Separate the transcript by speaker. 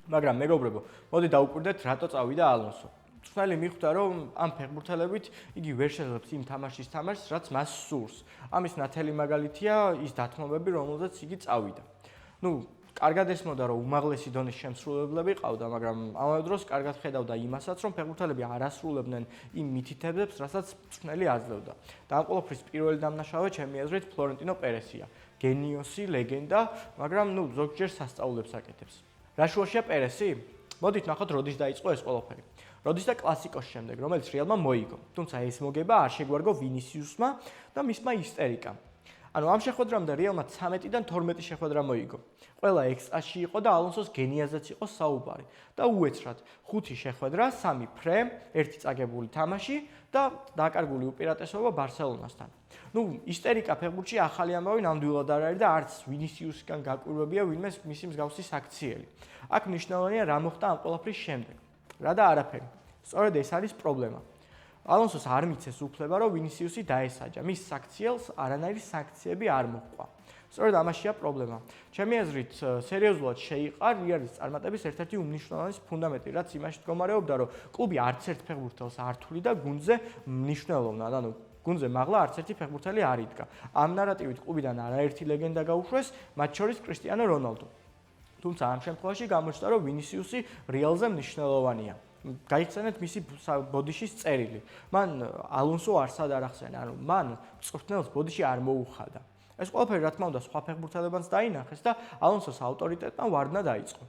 Speaker 1: მაგრამ მეგობრებო, მოდი დავუკვირდეთ, რატო წავიდა ალონსო. მწვრთნელი მიხვდა, რომ ამ ფეხბურთელებით იგი ვერ შეძლებს იმ თამაშის თამაშს, რაც მას სურს. ამის ნათელი მაგალითია ის დათმობები, რომელზეც იგი წავიდა. კარგად ესმოდა, რომ უმაღლესი დონის შემსრულებლები ყავდა, მაგრამ ამავე დროს კარგად ხედავდა იმასაც, რომ ფეხბურთელები არ ასრულებდნენ იმ მითითებებს, რასაც მწვრთნელი აძლევდა. და ამ ყველაფრის პირველი დამნაშავე ჩემი აზრით ფლორენტინო პერესია. გენიოსი, ლეგენდა, მაგრამ ზოგჯერ სასწაულებს აკეთებს. რა შუაშია პერესი? მოდით ნახოთ, როდის დაიწყო ეს ყველაფერი. როდის და კლასიკოს შემდეგ, რომელიც რეალმა მოიგო. თუმცა ეს მოგება არ შეგვარგო ვინისიუსმა და მისმა ისტერიკამ. ამ შეხვედრამდე რეალმა 13-დან 12 შეხვედრა მოიგო. ყველა ექსტაზში იყო და ალონსოს გენიაზეც იყო საუბარი. და უეცრად 5 შეხვედრა, 3 ფრე, 1 წაგებული თამაში და დაკარგული უპირატესობა ბარსელონასთან. ისტერიკა ფეხბურთში ახალი ამბავი ნამდვილად არ არის და არც ვინისიუსგან გაკვირვებია ვინმე მისი მსგავსი საქციელი. აქ მნიშვნელოვანია რა მოხდა ამ ყველაფრის შემდეგ. რა და არაფერი. სწორედ ეს არის პრობლემა. ალონსოს არ მიცეს უფლება, რომ ვინისიუსი დაესაჯა. მის საქციელს არანაირი სანქციები არ მოჰყვა. სწორედ ამაშია პრობლემა. ჩემი აზრით, სერიოზულად შეიყარ რეალის წარმატების ერთ-ერთი უმნიშვნელოვანესი ფუნდამენტი, რაც იმაში მდგომარეობდა, რომ კლუბი არც ერთ ფეხბურთელს არ თვლიდა გუნდზე მნიშვნელოვნად, გუნდზე მაღლა არც ერთი ფეხბურთელი არ იდგა. ამ ნარატივით კლუბიდან არაერთი ლეგენდა გაუშვეს, მათ შორის კრისტიანო რონალდო. თუმცა ამ შემთხვევაში გამოჩნდა, რომ ვინისიუსი რეალზე მნიშვნელოვანია. გაიხსენეთ მისი ბოდიშის წერილი. მან ალონსო არსად არ ახსენა, მან მწვრთნელს ბოდიში არ მოუხადა. ეს ყველაფერი რა თქმა უნდა სხვა ფეხბურთელებმაც დაინახეს და ალონსოს ავტორიტეტმა ვარდნა დაიწყო.